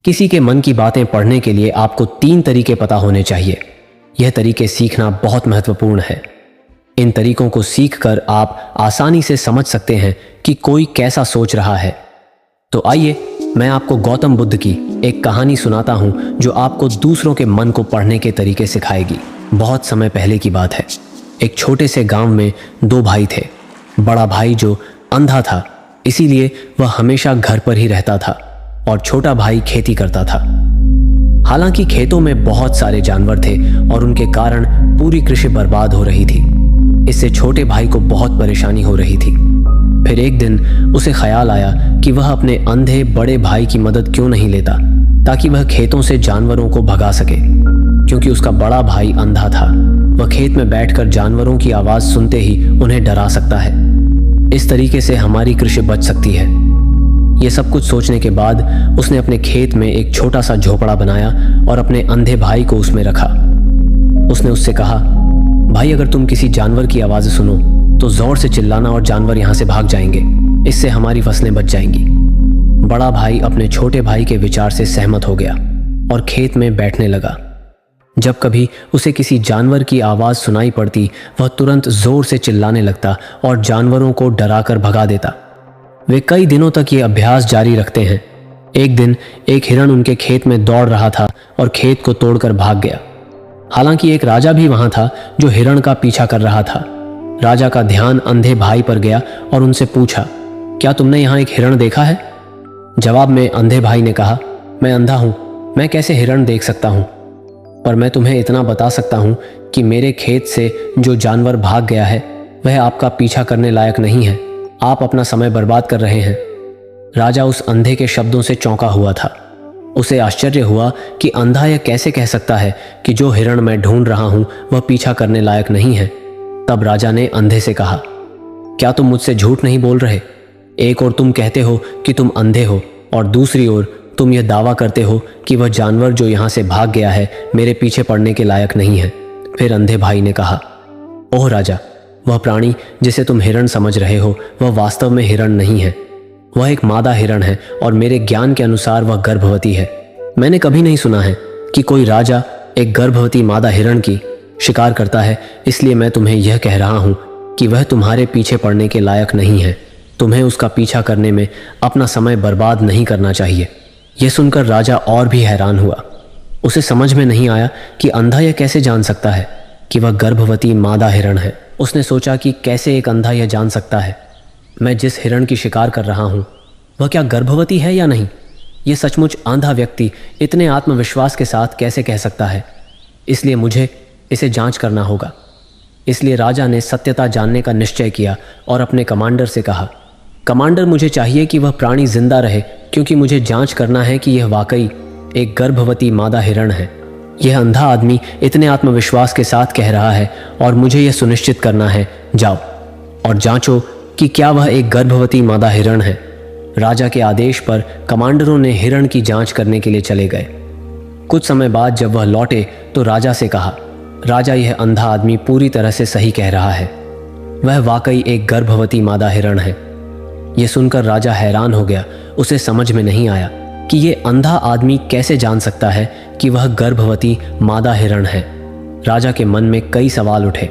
किसी के मन की बातें पढ़ने के लिए आपको 3 तरीके पता होने चाहिए। यह तरीके सीखना बहुत महत्वपूर्ण है। इन तरीकों को सीखकर आप आसानी से समझ सकते हैं कि कोई कैसा सोच रहा है। तो आइए मैं आपको गौतम बुद्ध की एक कहानी सुनाता हूं जो आपको दूसरों के मन को पढ़ने के तरीके सिखाएगी। बहुत समय पहले की बात है। एक छोटे से गांव में 2 भाई थे। बड़ा भाई जो अंधा था, इसीलिए वह हमेशा घर पर ही रहता था और छोटा भाई खेती करता था। हालांकि खेतों में बहुत सारे जानवर थे और उनके कारण पूरी कृषि बर्बाद हो रही थी। इससे छोटे भाई को बहुत परेशानी हो रही थी। फिर एक दिन उसे ख्याल आया कि वह अपने अंधे बड़े भाई की मदद क्यों नहीं लेता, ताकि वह खेतों से जानवरों को भगा सके। क्योंकि उसका बड़ा भाई अंधा था, वह खेत में बैठकर जानवरों की आवाज सुनते ही उन्हें डरा सकता है। इस तरीके से हमारी कृषि बच सकती है। ये सब कुछ सोचने के बाद उसने अपने खेत में एक छोटा सा झोपड़ा बनाया और अपने अंधे भाई को उसमें रखा। उसने उससे कहा, भाई अगर तुम किसी जानवर की आवाज़ सुनो तो जोर से चिल्लाना और जानवर यहाँ से भाग जाएंगे। इससे हमारी फसलें बच जाएंगी। बड़ा भाई अपने छोटे भाई के विचार से सहमत हो गया और खेत में बैठने लगा। जब कभी उसे किसी जानवर की आवाज़ सुनाई पड़ती, वह तुरंत जोर से चिल्लाने लगता और जानवरों को डराकर भगा देता। वे कई दिनों तक ये अभ्यास जारी रखते हैं। एक दिन एक हिरण उनके खेत में दौड़ रहा था और खेत को तोड़कर भाग गया। हालांकि एक राजा भी वहां था जो हिरण का पीछा कर रहा था। राजा का ध्यान अंधे भाई पर गया और उनसे पूछा, क्या तुमने यहाँ एक हिरण देखा है? जवाब में अंधे भाई ने कहा, मैं अंधा हूं, मैं कैसे हिरण देख सकता हूं? पर मैं तुम्हें इतना बता सकता हूं कि मेरे खेत से जो जानवर भाग गया है वह आपका पीछा करने लायक नहीं है। आप अपना समय बर्बाद कर रहे हैं। राजा उस अंधे के शब्दों से चौंका हुआ था। उसे आश्चर्य हुआ कि अंधा यह कैसे कह सकता है कि जो हिरण मैं ढूंढ रहा हूं वह पीछा करने लायक नहीं है। तब राजा ने अंधे से कहा, क्या तुम मुझसे झूठ नहीं बोल रहे? एक ओर तुम कहते हो कि तुम अंधे हो और दूसरी ओर तुम यह दावा करते हो कि वह जानवर जो यहां से भाग गया है मेरे पीछे पड़ने के लायक नहीं है। फिर अंधे भाई ने कहा, ओह राजा, वह प्राणी जिसे तुम हिरण समझ रहे हो वह वास्तव में हिरण नहीं है। वह एक मादा हिरण है और मेरे ज्ञान के अनुसार वह गर्भवती है। मैंने कभी नहीं सुना है कि कोई राजा एक गर्भवती मादा हिरण की शिकार करता है। इसलिए मैं तुम्हें यह कह रहा हूं कि वह तुम्हारे पीछे पड़ने के लायक नहीं है। तुम्हें उसका पीछा करने में अपना समय बर्बाद नहीं करना चाहिए। यह सुनकर राजा और भी हैरान हुआ। उसे समझ में नहीं आया कि अंधा यह कैसे जान सकता है कि वह गर्भवती मादा हिरण है। उसने सोचा कि कैसे एक अंधा यह जान सकता है मैं जिस हिरण की शिकार कर रहा हूं वह क्या गर्भवती है या नहीं। यह सचमुच अंधा व्यक्ति इतने आत्मविश्वास के साथ कैसे कह सकता है? इसलिए मुझे इसे जांच करना होगा। इसलिए राजा ने सत्यता जानने का निश्चय किया और अपने कमांडर से कहा, कमांडर, मुझे चाहिए कि वह प्राणी जिंदा रहे, क्योंकि मुझे जांच करना है कि यह वाकई एक गर्भवती मादा हिरण है। यह अंधा आदमी इतने आत्मविश्वास के साथ कह रहा है और मुझे यह सुनिश्चित करना है। जाओ और जांचो कि क्या वह एक गर्भवती मादा हिरण है। राजा के आदेश पर कमांडरों ने हिरण की जांच करने के लिए चले गए। कुछ समय बाद जब वह लौटे तो राजा से कहा, राजा, यह अंधा आदमी पूरी तरह से सही कह रहा है। वह वाकई एक गर्भवती मादा हिरण है। यह सुनकर राजा हैरान हो गया। उसे समझ में नहीं आया कि ये अंधा आदमी कैसे जान सकता है कि वह गर्भवती मादा हिरण है। राजा के मन में कई सवाल उठे।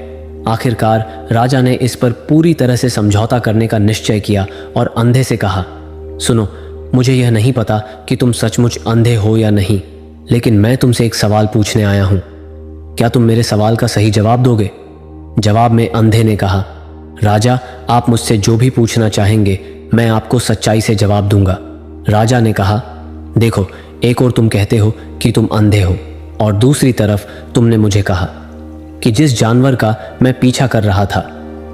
आखिरकार राजा ने इस पर पूरी तरह से समझौता करने का निश्चय किया और अंधे से कहा, सुनो, मुझे यह नहीं पता कि तुम सचमुच अंधे हो या नहीं, लेकिन मैं तुमसे एक सवाल पूछने आया हूं। क्या तुम मेरे सवाल का सही जवाब दोगे? जवाब में अंधे ने कहा, राजा, आप मुझसे जो भी पूछना चाहेंगे मैं आपको सच्चाई से जवाब दूंगा। राजा ने कहा, देखो, एक और तुम कहते हो कि तुम अंधे हो और दूसरी तरफ तुमने मुझे कहा कि जिस जानवर का मैं पीछा कर रहा था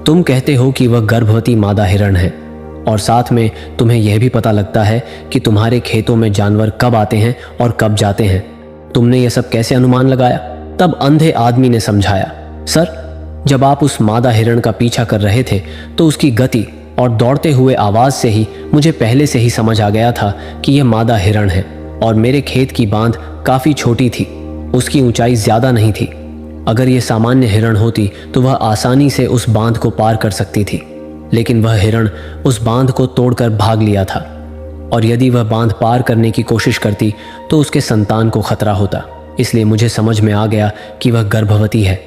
तुम कहते हो कि वह गर्भवती मादा हिरण है, और साथ में तुम्हें यह भी पता लगता है कि तुम्हारे खेतों में जानवर कब आते हैं और कब जाते हैं। तुमने यह सब कैसे अनुमान लगाया? तब अंधे आदमी ने समझाया, सर, जब आप उस मादा हिरण का पीछा कर रहे थे तो उसकी गति और दौड़ते हुए आवाज से ही मुझे पहले से ही समझ आ गया था कि यह मादा हिरण है। और मेरे खेत की बांध काफी छोटी थी, उसकी ऊंचाई ज्यादा नहीं थी। अगर यह सामान्य हिरण होती तो वह आसानी से उस बांध को पार कर सकती थी, लेकिन वह हिरण उस बांध को तोड़कर भाग लिया था। और यदि वह बांध पार करने की कोशिश करती तो उसके संतान को खतरा होता। इसलिए मुझे समझ में आ गया कि वह गर्भवती है।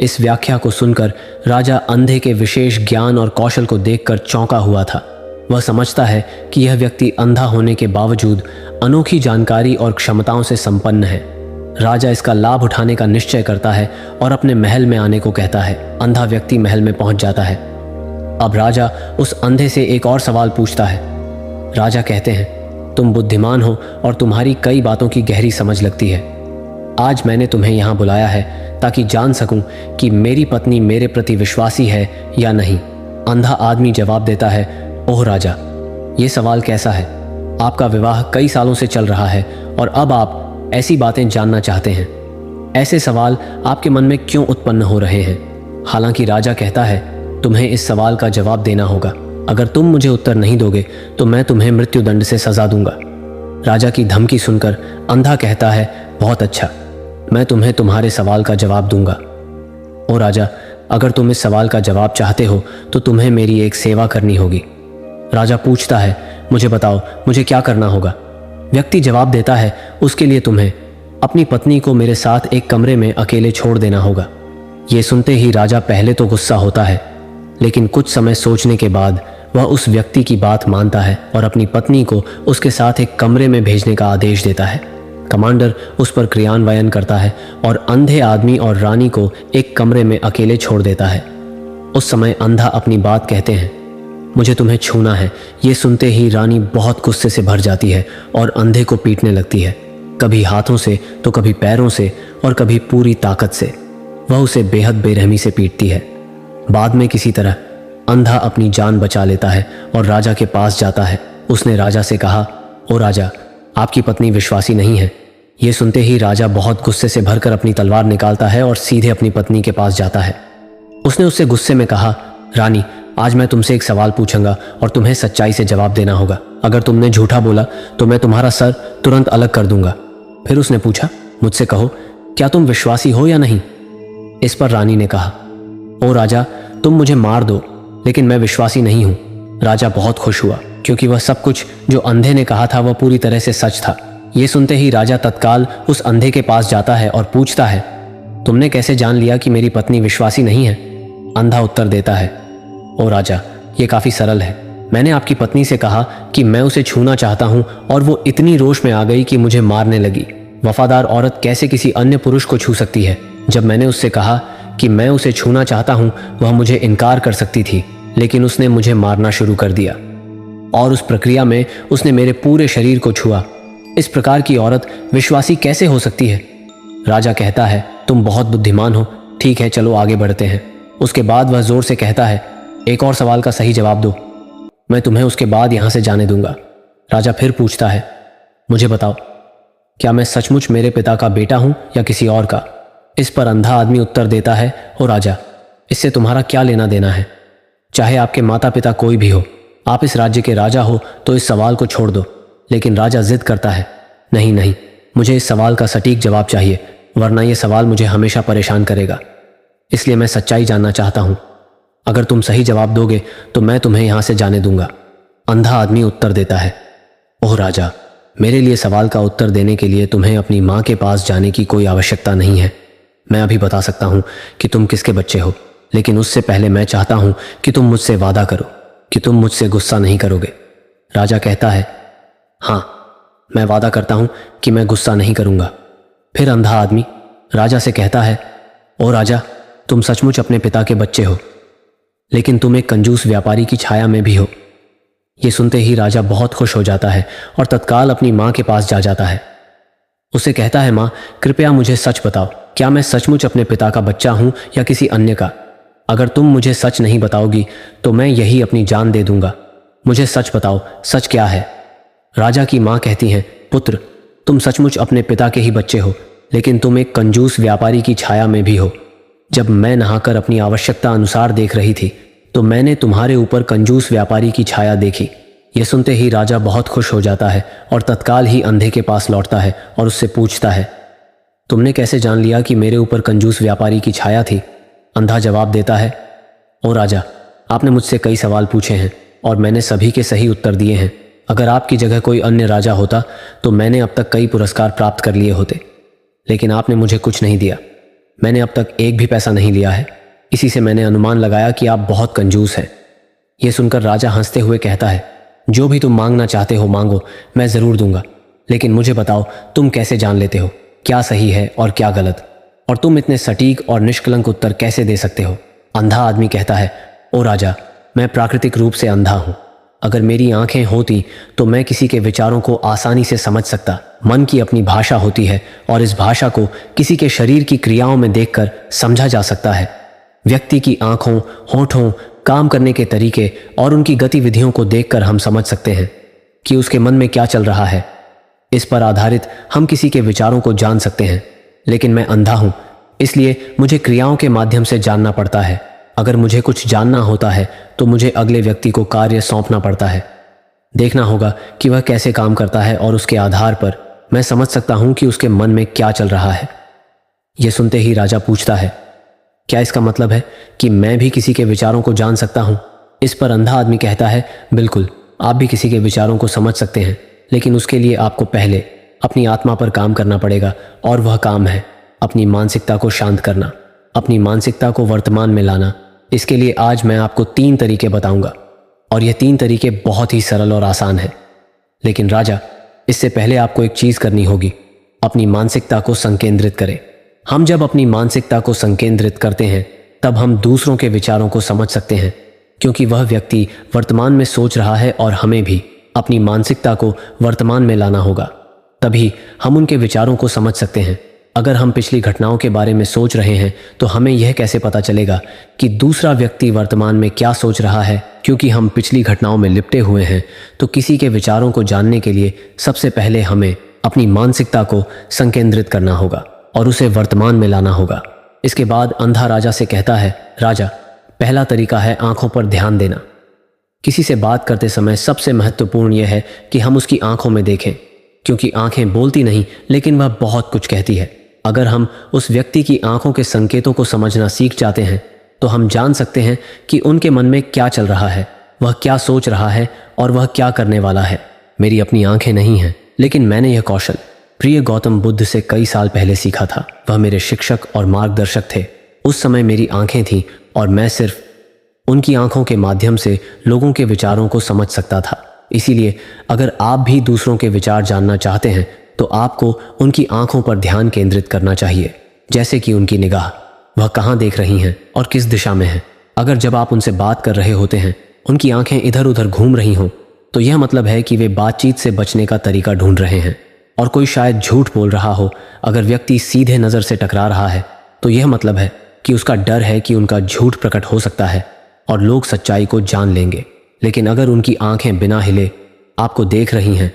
इस व्याख्या को सुनकर राजा अंधे के विशेष ज्ञान और कौशल को देखकर चौंका हुआ था। वह समझता है कि यह व्यक्ति अंधा होने के बावजूद अनोखी जानकारी और क्षमताओं से संपन्न है। राजा इसका लाभ उठाने का निश्चय करता है और अपने महल में आने को कहता है। अंधा व्यक्ति महल में पहुंच जाता है। अब राजा उस अंधे से एक और सवाल पूछता है। राजा कहते हैं, तुम बुद्धिमान हो और तुम्हारी कई बातों की गहरी समझ लगती है। आज मैंने तुम्हें यहाँ बुलाया है ताकि जान सकूं कि मेरी पत्नी मेरे प्रति विश्वासी है या नहीं। अंधा आदमी जवाब देता है, ओह राजा, ये सवाल कैसा है? आपका विवाह कई सालों से चल रहा है और अब आप ऐसी बातें जानना चाहते हैं। ऐसे सवाल आपके मन में क्यों उत्पन्न हो रहे हैं? हालांकि राजा कहता है, तुम्हें इस सवाल का जवाब देना होगा। अगर तुम मुझे उत्तर नहीं दोगे तो मैं तुम्हें मृत्युदंड से सजा दूंगा। राजा की धमकी सुनकर अंधा कहता है, बहुत अच्छा, मैं तुम्हें तुम्हारे सवाल का जवाब दूंगा। ओ राजा, अगर तुम इस सवाल का जवाब चाहते हो तो तुम्हें मेरी एक सेवा करनी होगी। राजा पूछता है, मुझे बताओ, मुझे क्या करना होगा? व्यक्ति जवाब देता है, उसके लिए तुम्हें अपनी पत्नी को मेरे साथ एक कमरे में अकेले छोड़ देना होगा। ये सुनते ही राजा पहले तो गुस्सा होता है, लेकिन कुछ समय सोचने के बाद वह उस व्यक्ति की बात मानता है और अपनी पत्नी को उसके साथ एक कमरे में भेजने का आदेश देता है। कमांडर उस पर क्रियान्वयन करता है और अंधे आदमी और रानी को एक कमरे में अकेले छोड़ देता है। उस समय अंधा अपनी बात कहते हैं, मुझे तुम्हें छूना है। ये सुनते ही रानी बहुत गुस्से से भर जाती है और अंधे को पीटने लगती है, कभी हाथों से तो कभी पैरों से और कभी पूरी ताकत से। वह उसे बेहद बेरहमी से पीटती है। बाद में किसी तरह अंधा अपनी जान बचा लेता है और राजा के पास जाता है। उसने राजा से कहा, ओ राजा, आपकी पत्नी विश्वासी नहीं है। ये सुनते ही राजा बहुत गुस्से से भरकर अपनी तलवार निकालता है और सीधे अपनी पत्नी के पास जाता है। उसने उससे गुस्से में कहा, रानी, आज मैं तुमसे एक सवाल पूछूंगा और तुम्हें सच्चाई से जवाब देना होगा। अगर तुमने झूठा बोला तो मैं तुम्हारा सर तुरंत अलग कर दूंगा। फिर उसने पूछा, मुझसे कहो, क्या तुम विश्वासी हो या नहीं? इस पर रानी ने कहा, ओ राजा, तुम मुझे मार दो, लेकिन मैं विश्वासी नहीं हूं। राजा बहुत खुश हुआ क्योंकि वह सब कुछ जो अंधे ने कहा था वह पूरी तरह से सच था। ये सुनते ही राजा तत्काल उस अंधे के पास जाता है और पूछता है, तुमने कैसे जान लिया कि मेरी पत्नी विश्वासी नहीं है? अंधा उत्तर देता है, ओ राजा, ये काफी सरल है। मैंने आपकी पत्नी से कहा कि मैं उसे छूना चाहता हूं और वो इतनी रोष में आ गई कि मुझे मारने लगी। वफादार औरत कैसे किसी अन्य पुरुष को छू सकती है? जब मैंने उससे कहा कि मैं उसे छूना चाहता हूं, वह मुझे इनकार कर सकती थी, लेकिन उसने मुझे मारना शुरू कर दिया और उस प्रक्रिया में उसने मेरे पूरे शरीर को छुआ। इस प्रकार की औरत विश्वासी कैसे हो सकती है? राजा कहता है, तुम बहुत बुद्धिमान हो। ठीक है, चलो आगे बढ़ते हैं। उसके बाद वह जोर से कहता है, एक और सवाल का सही जवाब दो, मैं तुम्हें उसके बाद यहां से जाने दूंगा। राजा फिर पूछता है, मुझे बताओ, क्या मैं सचमुच मेरे पिता का बेटा हूं या किसी और का? इस पर अंधा आदमी उत्तर देता है, ओ राजा, इससे तुम्हारा क्या लेना देना है? चाहे आपके माता पिता कोई भी हो, आप इस राज्य के राजा हो तो इस सवाल को छोड़ दो। लेकिन राजा जिद करता है, नहीं नहीं, मुझे इस सवाल का सटीक जवाब चाहिए, वरना यह सवाल मुझे हमेशा परेशान करेगा। इसलिए मैं सच्चाई जानना चाहता हूं। अगर तुम सही जवाब दोगे तो मैं तुम्हें यहां से जाने दूंगा। अंधा आदमी उत्तर देता है, ओह राजा, मेरे लिए सवाल का उत्तर देने के लिए तुम्हें अपनी मां के पास जाने की कोई आवश्यकता नहीं है। मैं अभी बता सकता हूं कि तुम किसके बच्चे हो, लेकिन उससे पहले मैं चाहता हूं कि तुम मुझसे वादा करो कि तुम मुझसे गुस्सा नहीं करोगे। राजा कहता है, हां, मैं वादा करता हूं कि मैं गुस्सा नहीं करूंगा। फिर अंधा आदमी राजा से कहता है, ओ राजा, तुम सचमुच अपने पिता के बच्चे हो, लेकिन तुम एक कंजूस व्यापारी की छाया में भी हो। यह सुनते ही राजा बहुत खुश हो जाता है और तत्काल अपनी मां के पास जा जाता है। उसे कहता है, मां, कृपया मुझे सच बताओ, क्या मैं सचमुच अपने पिता का बच्चा हूं या किसी अन्य का? अगर तुम मुझे सच नहीं बताओगी तो मैं यही अपनी जान दे दूंगा। मुझे सच बताओ, सच क्या है? राजा की मां कहती हैं, पुत्र, तुम सचमुच अपने पिता के ही बच्चे हो, लेकिन तुम एक कंजूस व्यापारी की छाया में भी हो। जब मैं नहाकर अपनी आवश्यकता अनुसार देख रही थी तो मैंने तुम्हारे ऊपर कंजूस व्यापारी की छाया देखी। यह सुनते ही राजा बहुत खुश हो जाता है और तत्काल ही अंधे के पास लौटता है और उससे पूछता है, तुमने कैसे जान लिया कि मेरे ऊपर कंजूस व्यापारी की छाया थी? अंधा जवाब देता है, ओ राजा, आपने मुझसे कई सवाल पूछे हैं और मैंने सभी के सही उत्तर दिए हैं, अगर आपकी जगह कोई अन्य राजा होता तो मैंने अब तक कई पुरस्कार प्राप्त कर लिए होते, लेकिन आपने मुझे कुछ नहीं दिया। मैंने अब तक एक भी पैसा नहीं लिया है। इसी से मैंने अनुमान लगाया कि आप बहुत कंजूस हैं। यह सुनकर राजा हंसते हुए कहता है, जो भी तुम मांगना चाहते हो मांगो, मैं ज़रूर दूंगा। लेकिन मुझे बताओ, तुम कैसे जान लेते हो क्या सही है और क्या गलत? और तुम इतने सटीक और निष्कलंक उत्तर कैसे दे सकते हो? अंधा आदमी कहता है, ओ राजा, मैं प्राकृतिक रूप से अंधा हूँ। अगर मेरी आंखें होती तो मैं किसी के विचारों को आसानी से समझ सकता। मन की अपनी भाषा होती है और इस भाषा को किसी के शरीर की क्रियाओं में देखकर समझा जा सकता है। व्यक्ति की आंखों, होठों, काम करने के तरीके और उनकी गतिविधियों को देखकर हम समझ सकते हैं कि उसके मन में क्या चल रहा है। इस पर आधारित हम किसी के विचारों को जान सकते हैं। लेकिन मैं अंधा हूं, इसलिए मुझे क्रियाओं के माध्यम से जानना पड़ता है। अगर मुझे कुछ जानना होता है तो मुझे अगले व्यक्ति को कार्य सौंपना पड़ता है। देखना होगा कि वह कैसे काम करता है और उसके आधार पर मैं समझ सकता हूं कि उसके मन में क्या चल रहा है। यह सुनते ही राजा पूछता है, क्या इसका मतलब है कि मैं भी किसी के विचारों को जान सकता हूं? इस पर अंधा आदमी कहता है, बिल्कुल, आप भी किसी के विचारों को समझ सकते हैं, लेकिन उसके लिए आपको पहले अपनी आत्मा पर काम करना पड़ेगा। और वह काम है अपनी मानसिकता को शांत करना, अपनी मानसिकता को वर्तमान में लाना। इसके लिए आज मैं आपको 3 तरीके बताऊंगा, और यह 3 तरीके बहुत ही सरल और आसान हैं। लेकिन राजा, इससे पहले आपको एक चीज करनी होगी, अपनी मानसिकता को संकेंद्रित करें। हम जब अपनी मानसिकता को संकेंद्रित करते हैं तब हम दूसरों के विचारों को समझ सकते हैं, क्योंकि वह व्यक्ति वर्तमान में सोच रहा है और हमें भी अपनी मानसिकता को वर्तमान में लाना होगा। तभी हम उनके विचारों को समझ सकते हैं। अगर हम पिछली घटनाओं के बारे में सोच रहे हैं तो हमें यह कैसे पता चलेगा कि दूसरा व्यक्ति वर्तमान में क्या सोच रहा है? क्योंकि हम पिछली घटनाओं में लिपटे हुए हैं। तो किसी के विचारों को जानने के लिए सबसे पहले हमें अपनी मानसिकता को संकेंद्रित करना होगा और उसे वर्तमान में लाना होगा। इसके बाद अंधा राजा से कहता है, राजा, पहला तरीका है आंखों पर ध्यान देना। किसी से बात करते समय सबसे महत्वपूर्ण यह है कि हम उसकी आंखों में देखें, क्योंकि आंखें बोलती नहीं लेकिन वह बहुत कुछ कहती है। अगर हम उस व्यक्ति की आंखों के संकेतों को समझना सीख जाते हैं तो हम जान सकते हैं कि उनके मन में क्या चल रहा है, वह क्या सोच रहा है और वह क्या करने वाला है। मेरी अपनी आंखें नहीं हैं, लेकिन मैंने यह कौशल प्रिय गौतम बुद्ध से कई साल पहले सीखा था। वह मेरे शिक्षक और मार्गदर्शक थे। उस समय मेरी आंखें थीं और मैं सिर्फ उनकी आंखों के माध्यम से लोगों के विचारों को समझ सकता था। इसीलिए अगर आप भी दूसरों के विचार जानना चाहते हैं तो आपको उनकी आंखों पर ध्यान केंद्रित करना चाहिए, जैसे कि उनकी निगाह, वह कहाँ देख रही हैं और किस दिशा में है। अगर जब आप उनसे बात कर रहे होते हैं उनकी आंखें इधर उधर घूम रही हों तो यह मतलब है कि वे बातचीत से बचने का तरीका ढूंढ रहे हैं और कोई शायद झूठ बोल रहा हो। अगर व्यक्ति सीधे नज़र से टकरा रहा है तो यह मतलब है कि उसका डर है कि उनका झूठ प्रकट हो सकता है और लोग सच्चाई को जान लेंगे। लेकिन अगर उनकी आंखें बिना हिले आपको देख रही हैं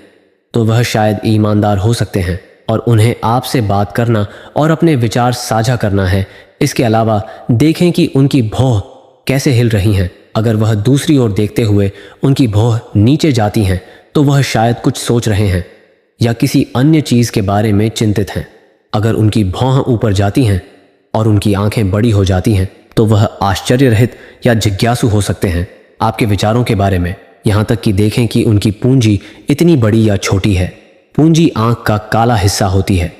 तो वह शायद ईमानदार हो सकते हैं और उन्हें आपसे बात करना और अपने विचार साझा करना है। इसके अलावा देखें कि उनकी भौं कैसे हिल रही हैं। अगर वह दूसरी ओर देखते हुए उनकी भौं नीचे जाती हैं तो वह शायद कुछ सोच रहे हैं या किसी अन्य चीज़ के बारे में चिंतित हैं। अगर उनकी भौं ऊपर जाती हैं और उनकी आंखें बड़ी हो जाती हैं तो वह आश्चर्य रहित या जिज्ञासु हो सकते हैं आपके विचारों के बारे में। यहाँ तक कि देखें कि उनकी पूंजी इतनी बड़ी या छोटी है। पूंजी आंख का काला हिस्सा होती है।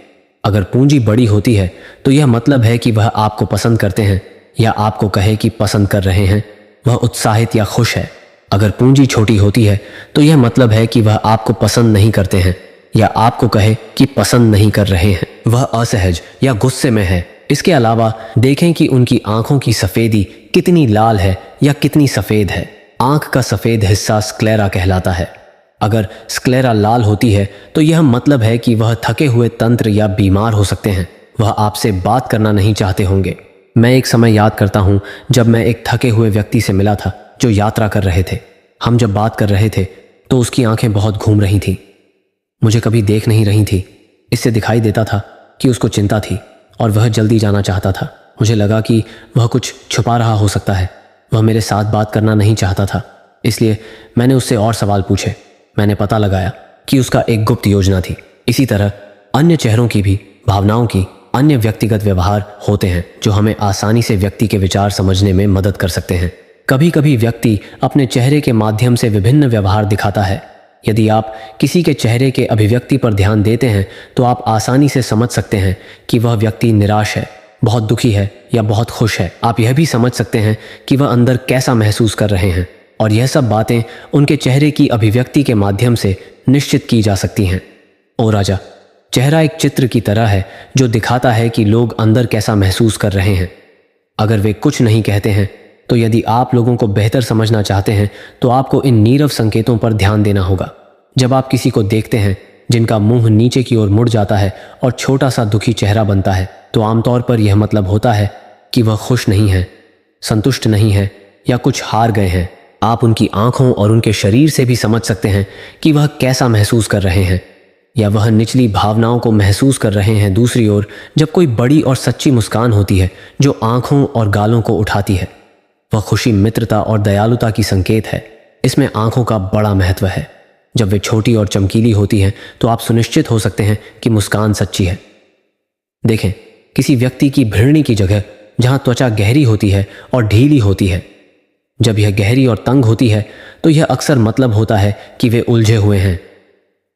अगर पूंजी बड़ी होती है तो यह मतलब है कि वह आपको पसंद करते हैं, या आपको कहे कि पसंद कर रहे हैं, वह उत्साहित या खुश है। अगर पूंजी छोटी होती है तो यह मतलब है कि वह आपको पसंद नहीं करते हैं, या आपको कहे कि पसंद नहीं कर रहे हैं, वह असहज या गुस्से में है। इसके अलावा देखें कि उनकी आंखों की सफ़ेदी कितनी लाल है या कितनी सफ़ेद है। आंख का सफ़ेद हिस्सा स्क्लेरा कहलाता है। अगर स्क्लेरा लाल होती है तो यह मतलब है कि वह थके हुए तंत्र या बीमार हो सकते हैं। वह आपसे बात करना नहीं चाहते होंगे। मैं एक समय याद करता हूँ जब मैं एक थके हुए व्यक्ति से मिला था जो यात्रा कर रहे थे। हम जब बात कर रहे थे तो उसकी आंखें बहुत घूम रही थीं, मुझे कभी देख नहीं रही थी। इससे दिखाई देता था कि उसको चिंता थी और वह जल्दी जाना चाहता था। मुझे लगा कि वह कुछ छुपा रहा हो सकता है। वह मेरे साथ बात करना नहीं चाहता था, इसलिए मैंने उससे और सवाल पूछे। मैंने पता लगाया कि उसका एक गुप्त योजना थी। इसी तरह अन्य चेहरों की भी, भावनाओं की, अन्य व्यक्तिगत व्यवहार होते हैं जो हमें आसानी से व्यक्ति के विचार समझने में मदद कर सकते हैं। कभी कभी व्यक्ति अपने चेहरे के माध्यम से विभिन्न व्यवहार दिखाता है। यदि आप किसी के चेहरे के अभिव्यक्ति पर ध्यान देते हैं तो आप आसानी से समझ सकते हैं कि वह व्यक्ति निराश है, बहुत दुखी है या बहुत खुश है। आप यह भी समझ सकते हैं कि वह अंदर कैसा महसूस कर रहे हैं, और यह सब बातें उनके चेहरे की अभिव्यक्ति के माध्यम से निश्चित की जा सकती हैं। ओ राजा, चेहरा एक चित्र की तरह है जो दिखाता है कि लोग अंदर कैसा महसूस कर रहे हैं। अगर वे कुछ नहीं कहते हैं तो यदि आप लोगों को बेहतर समझना चाहते हैं तो आपको इन नीरव संकेतों पर ध्यान देना होगा। जब आप किसी को देखते हैं जिनका मुंह नीचे की ओर मुड़ जाता है और छोटा सा दुखी चेहरा बनता है, तो आमतौर पर यह मतलब होता है कि वह खुश नहीं है, संतुष्ट नहीं है या कुछ हार गए हैं। आप उनकी आंखों और उनके शरीर से भी समझ सकते हैं कि वह कैसा महसूस कर रहे हैं, या वह निचली भावनाओं को महसूस कर रहे हैं। दूसरी ओर, जब कोई बड़ी और सच्ची मुस्कान होती है जो आंखों और गालों को उठाती है, वह खुशी, मित्रता और दयालुता की संकेत है। इसमें आंखों का बड़ा महत्व है। जब वे छोटी और चमकीली होती हैं तो आप सुनिश्चित हो सकते हैं कि मुस्कान सच्ची है। देखें, किसी व्यक्ति की भ्रूणी की जगह जहां त्वचा गहरी होती है और ढीली होती है, जब यह गहरी और तंग होती है तो यह अक्सर मतलब होता है कि वे उलझे हुए हैं,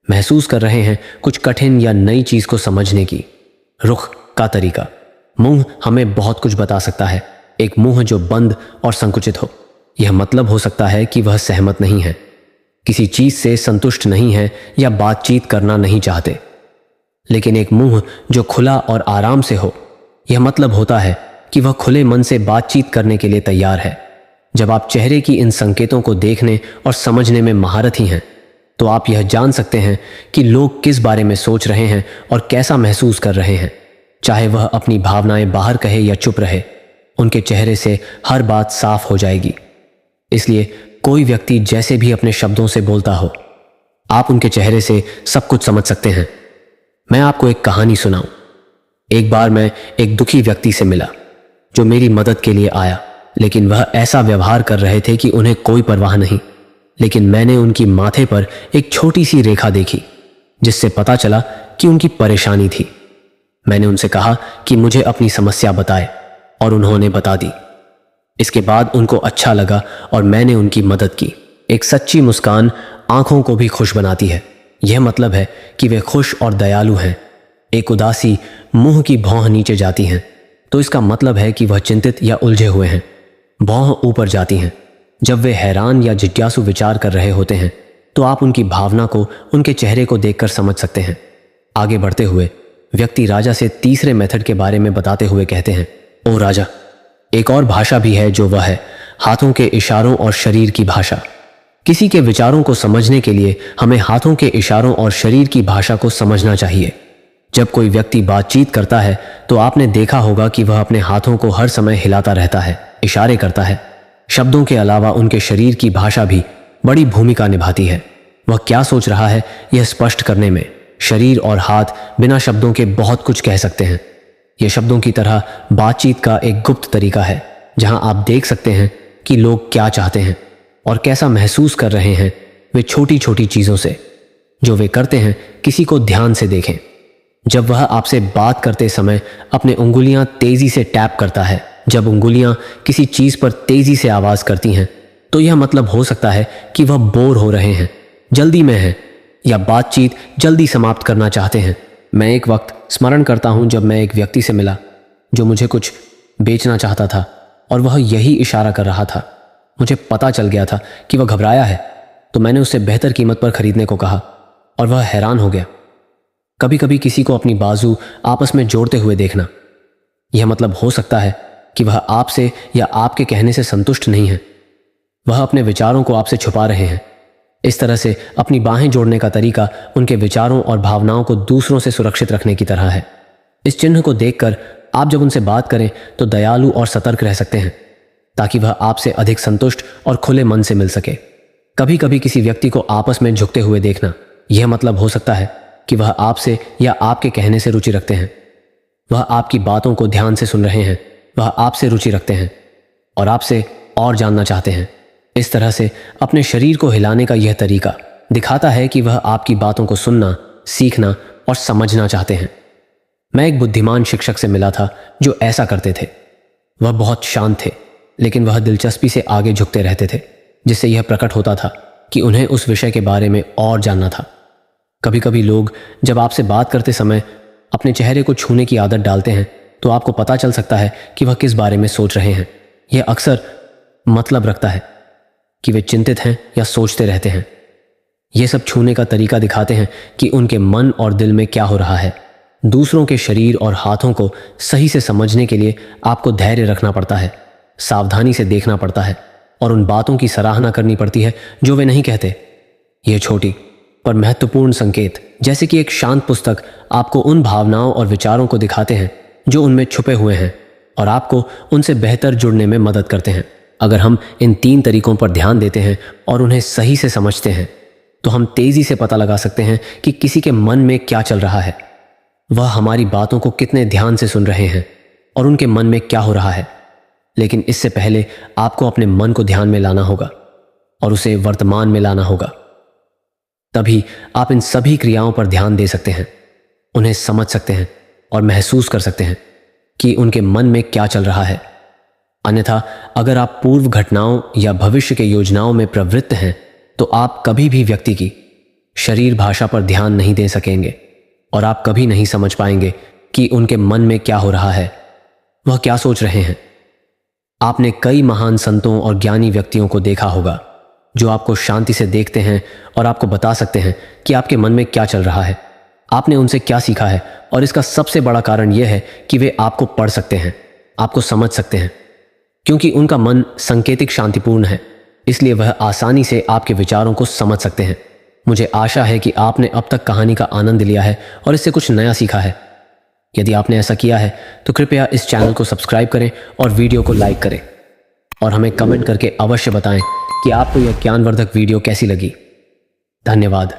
महसूस कर रहे हैं कुछ कठिन या नई चीज को समझने की। रुख का तरीका। मुंह हमें बहुत कुछ बता सकता है। एक मुंह जो बंद और संकुचित हो, यह मतलब हो सकता है कि वह सहमत नहीं है, किसी चीज से संतुष्ट नहीं है या बातचीत करना नहीं चाहते। लेकिन एक मुंह जो खुला और आराम से हो, यह मतलब होता है कि वह खुले मन से बातचीत करने के लिए तैयार है। जब आप चेहरे की इन संकेतों को देखने और समझने में महारथी हैं तो आप यह जान सकते हैं कि लोग किस बारे में सोच रहे हैं और कैसा महसूस कर रहे हैं। चाहे वह अपनी भावनाएं बाहर कहे या चुप रहे, उनके चेहरे से हर बात साफ हो जाएगी। इसलिए कोई व्यक्ति जैसे भी अपने शब्दों से बोलता हो, आप उनके चेहरे से सब कुछ समझ सकते हैं। मैं आपको एक कहानी सुनाऊं। एक बार मैं एक दुखी व्यक्ति से मिला जो मेरी मदद के लिए आया, लेकिन वह ऐसा व्यवहार कर रहे थे कि उन्हें कोई परवाह नहीं। लेकिन मैंने उनकी माथे पर एक छोटी सी रेखा देखी जिससे पता चला कि उनकी परेशानी थी। मैंने उनसे कहा कि मुझे अपनी समस्या बताए और उन्होंने बता दी। इसके बाद उनको अच्छा लगा और मैंने उनकी मदद की। एक सच्ची मुस्कान आंखों को भी खुश बनाती है। यह मतलब है कि वे खुश और दयालु हैं। एक उदासी मुंह की भौं नीचे जाती हैं तो इसका मतलब है कि वह चिंतित या उलझे हुए हैं। भौं ऊपर जाती हैं जब वे हैरान या जिज्ञासु विचार कर रहे होते हैं, तो आप उनकी भावना को उनके चेहरे को देखकर समझ सकते हैं। आगे बढ़ते हुए व्यक्ति राजा से तीसरे मेथड के बारे में बताते हुए कहते हैं, ओ राजा, एक और भाषा भी है जो वह है हाथों के इशारों और शरीर की भाषा। किसी के विचारों को समझने के लिए हमें हाथों के इशारों और शरीर की भाषा को समझना चाहिए। जब कोई व्यक्ति बातचीत करता है तो आपने देखा होगा कि वह अपने हाथों को हर समय हिलाता रहता है, इशारे करता है। शब्दों के अलावा उनके शरीर की भाषा भी बड़ी भूमिका निभाती है। वह क्या सोच रहा है यह स्पष्ट करने में शरीर और हाथ बिना शब्दों के बहुत कुछ कह सकते हैं। यह शब्दों की तरह बातचीत का एक गुप्त तरीका है जहां आप देख सकते हैं कि लोग क्या चाहते हैं और कैसा महसूस कर रहे हैं। वे छोटी छोटी चीजों से जो वे करते हैं किसी को ध्यान से देखें। जब वह आपसे बात करते समय अपने उंगलियां तेजी से टैप करता है, जब उंगलियां किसी चीज पर तेजी से आवाज करती हैं, तो यह मतलब हो सकता है कि वह बोर हो रहे हैं, जल्दी में हैं या बातचीत जल्दी समाप्त करना चाहते हैं। मैं एक वक्त स्मरण करता हूं जब मैं एक व्यक्ति से मिला जो मुझे कुछ बेचना चाहता था और वह यही इशारा कर रहा था। मुझे पता चल गया था कि वह घबराया है, तो मैंने उससे बेहतर कीमत पर खरीदने को कहा और वह हैरान हो गया। कभी कभी किसी को अपनी बाजू आपस में जोड़ते हुए देखना, यह मतलब हो सकता है कि वह आपसे या आपके कहने से संतुष्ट नहीं है। वह अपने विचारों को आपसे छुपा रहे हैं। इस तरह से अपनी बाहें जोड़ने का तरीका उनके विचारों और भावनाओं को दूसरों से सुरक्षित रखने की तरह है। इस चिन्ह को देखकर आप जब उनसे बात करें तो दयालु और सतर्क रह सकते हैं ताकि वह आपसे अधिक संतुष्ट और खुले मन से मिल सके। कभी कभी किसी व्यक्ति को आपस में झुकते हुए देखना, यह मतलब हो सकता है कि वह आपसे या आपके कहने से रुचि रखते हैं। वह आपकी बातों को ध्यान से सुन रहे हैं, वह आपसे रुचि रखते हैं और आपसे और जानना चाहते हैं। इस तरह से अपने शरीर को हिलाने का यह तरीका दिखाता है कि वह आपकी बातों को सुनना, सीखना और समझना चाहते हैं। मैं एक बुद्धिमान शिक्षक से मिला था जो ऐसा करते थे। वह बहुत शांत थे, लेकिन वह दिलचस्पी से आगे झुकते रहते थे, जिससे यह प्रकट होता था कि उन्हें उस विषय के बारे में और जानना था। कभी कभी लोग जब आपसे बात करते समय अपने चेहरे को छूने की आदत डालते हैं तो आपको पता चल सकता है कि वह किस बारे में सोच रहे हैं। यह अक्सर मतलब रखता है कि वे चिंतित हैं या सोचते रहते हैं। ये सब छूने का तरीका दिखाते हैं कि उनके मन और दिल में क्या हो रहा है। दूसरों के शरीर और हाथों को सही से समझने के लिए आपको धैर्य रखना पड़ता है, सावधानी से देखना पड़ता है और उन बातों की सराहना करनी पड़ती है जो वे नहीं कहते। यह छोटी पर महत्वपूर्ण संकेत, जैसे कि एक शांत पुस्तक, आपको उन भावनाओं और विचारों को दिखाते हैं जो उनमें छुपे हुए हैं और आपको उनसे बेहतर जुड़ने में मदद करते हैं। अगर हम इन 3 तरीकों पर ध्यान देते हैं और उन्हें सही से समझते हैं तो हम तेजी से पता लगा सकते हैं कि किसी के मन में क्या चल रहा है, वह हमारी बातों को कितने ध्यान से सुन रहे हैं और उनके मन में क्या हो रहा है। लेकिन इससे पहले आपको अपने मन को ध्यान में लाना होगा और उसे वर्तमान में लाना होगा। तभी आप इन सभी क्रियाओं पर ध्यान दे सकते हैं, उन्हें समझ सकते हैं और महसूस कर सकते हैं कि उनके मन में क्या चल रहा है। अन्यथा अगर आप पूर्व घटनाओं या भविष्य के योजनाओं में प्रवृत्त हैं तो आप कभी भी व्यक्ति की शरीर भाषा पर ध्यान नहीं दे सकेंगे और आप कभी नहीं समझ पाएंगे कि उनके मन में क्या हो रहा है, वह क्या सोच रहे हैं। आपने कई महान संतों और ज्ञानी व्यक्तियों को देखा होगा जो आपको शांति से देखते हैं और आपको बता सकते हैं कि आपके मन में क्या चल रहा है। आपने उनसे क्या सीखा है और इसका सबसे बड़ा कारण यह है कि वे आपको पढ़ सकते हैं, आपको समझ सकते हैं, क्योंकि उनका मन सांकेतिक शांतिपूर्ण है, इसलिए वह आसानी से आपके विचारों को समझ सकते हैं। मुझे आशा है कि आपने अब तक कहानी का आनंद लिया है और इससे कुछ नया सीखा है। यदि आपने ऐसा किया है तो कृपया इस चैनल को सब्सक्राइब करें और वीडियो को लाइक करें और हमें कमेंट करके अवश्य बताएं कि आपको यह ज्ञानवर्धक वीडियो कैसी लगी। धन्यवाद।